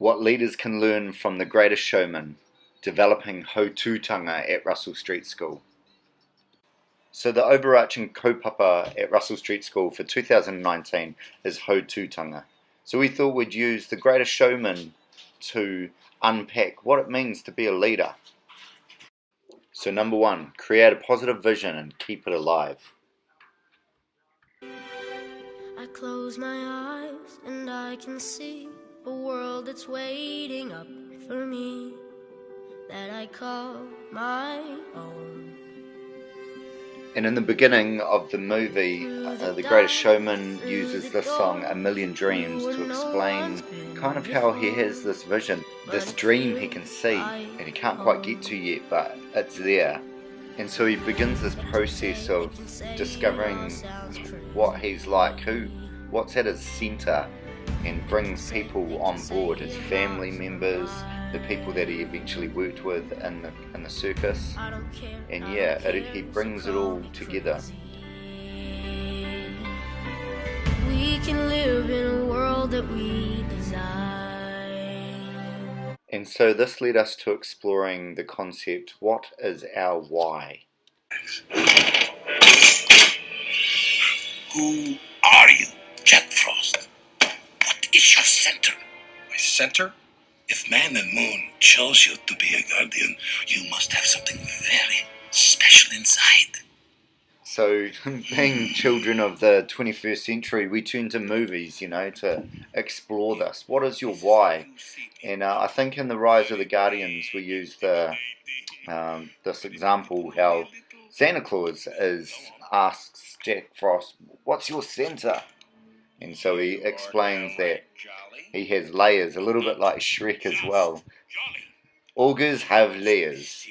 What leaders can learn from the greatest showman, developing hautūtanga at Russell Street School. So the overarching kaupapa at Russell Street School for 2019 is hautūtanga. So we thought we'd use the greatest showman to unpack what it means to be a leader. So number one, create a positive vision and keep it alive. I close my eyes and I can see a world that's waiting up for me, that I call my own. And in the beginning of the movie, The Greatest Showman uses this song, A Million Dreams, to explain kind of how he has this vision, this dream he can see, and he can't quite get to yet, but it's there. And so he begins this process of discovering what he's like, what's at his centre, and brings people on board, his family members, the people that he eventually worked with in the circus, and yeah, he brings it all together. We can live in a world that we design. And so this led us to exploring the concept, what is our why? Who are you, Jack Frost? What is your center? My center? If Man and Moon chose you to be a guardian, you must have something very special inside. So, being children of the 21st century, we turn to movies, to explore this. What is your why? And I think in The Rise of the Guardians, we use this example, how Santa Claus asks Jack Frost, what's your center? And so he explains that he has layers, a little bit like Shrek as well. Ogres have layers.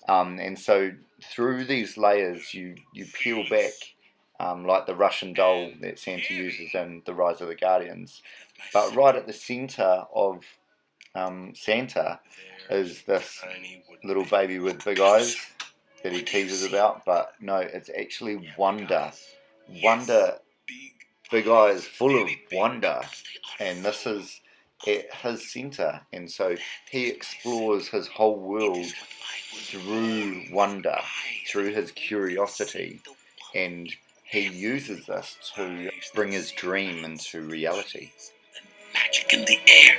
And so through these layers, you peel back, like the Russian doll that Santa uses in The Rise of the Guardians. But right at the center of Santa is this little baby with big eyes that he teases about. But no, it's actually wonder. Wonder, big eyes full of wonder. And this is at his center. And so he explores his whole world through wonder, through his curiosity, and he uses this to bring his dream into reality. Magic in the air.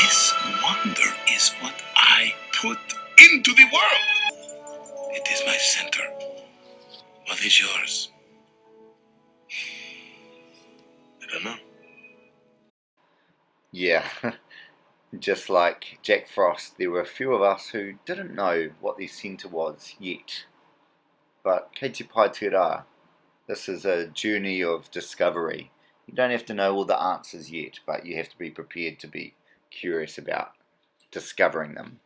This wonder is what I put into the world. It is my center. What is yours? I don't know. Yeah. Just like Jack Frost, there were a few of us who didn't know what their centre was yet. But kei te pai te rā, this is a journey of discovery. You don't have to know all the answers yet, but you have to be prepared to be curious about discovering them.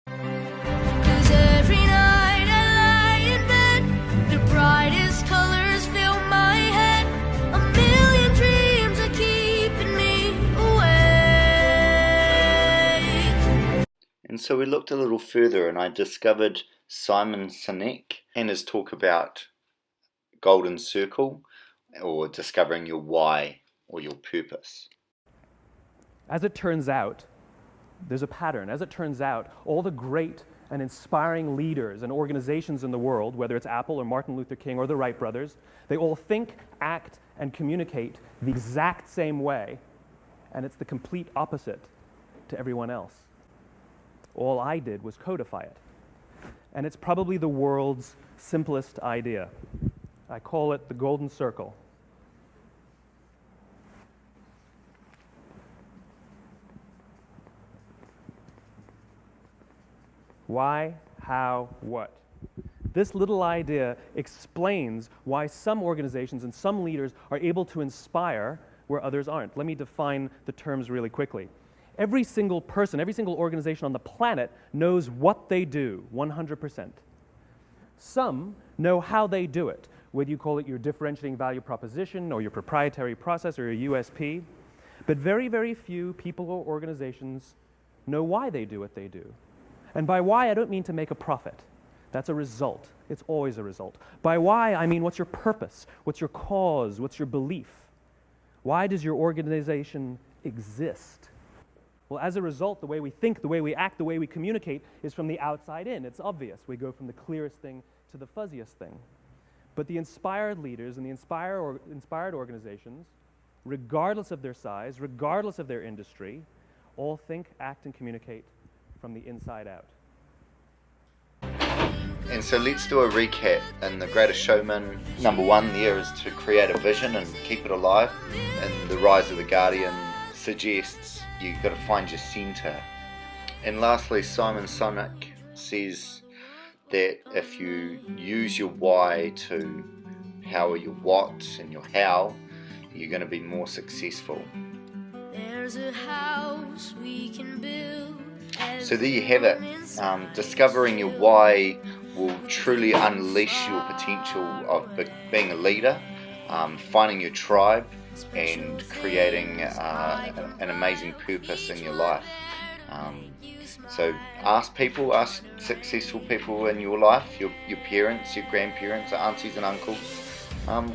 Cause every night I lie in bed, the brightest colors fill my head. A million dreams are keeping me awake. And so we looked a little further and I discovered Simon Sinek and his talk about golden circle, or discovering your why or your purpose. As it turns out, there's a pattern. As it turns out, all the great and inspiring leaders and organizations in the world, whether it's Apple or Martin Luther King or the Wright brothers, they all think, act, and communicate the exact same way, and it's the complete opposite to everyone else. All I did was codify it. And it's probably the world's simplest idea. I call it the golden circle. Why, how, what? This little idea explains why some organizations and some leaders are able to inspire where others aren't. Let me define the terms really quickly. Every single person, every single organization on the planet knows what they do, 100%. Some know how they do it, whether you call it your differentiating value proposition or your proprietary process or your USP. But very, very few people or organizations know why they do what they do. And by why, I don't mean to make a profit. That's a result. It's always a result. By why, I mean what's your purpose? What's your cause? What's your belief? Why does your organization exist? Well, as a result, the way we think, the way we act, the way we communicate is from the outside in. It's obvious. We go from the clearest thing to the fuzziest thing. But the inspired leaders and the inspired organizations, regardless of their size, regardless of their industry, all think, act, and communicate from the inside out. And so let's do a recap. In The Greatest Showman, number one there is to create a vision and keep it alive. And The Rise of the Guardian suggests you've got to find your center. And lastly, Simon Sinek says that if you use your why to power your what and your how, you're going to be more successful. There's a house we can build. So there you have it. Discovering your why will truly unleash your potential of being a leader, finding your tribe, and creating an amazing purpose in your life. So ask successful people in your life, your parents, your grandparents, aunties and uncles,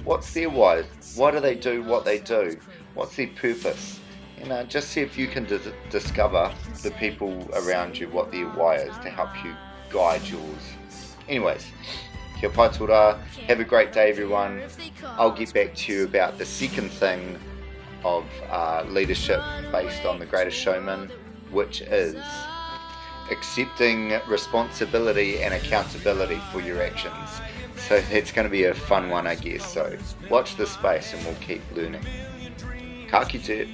what's their why? Why do they do what they do? What's their purpose? And just see if you can discover the people around you, what their why is, to help you guide yours. Anyways, kia pai tō rā. Have a great day, everyone. I'll get back to you about the second thing of leadership based on The Greatest Showman, which is accepting responsibility and accountability for your actions. So it's going to be a fun one, I guess. So watch this space and we'll keep learning. Ka kite.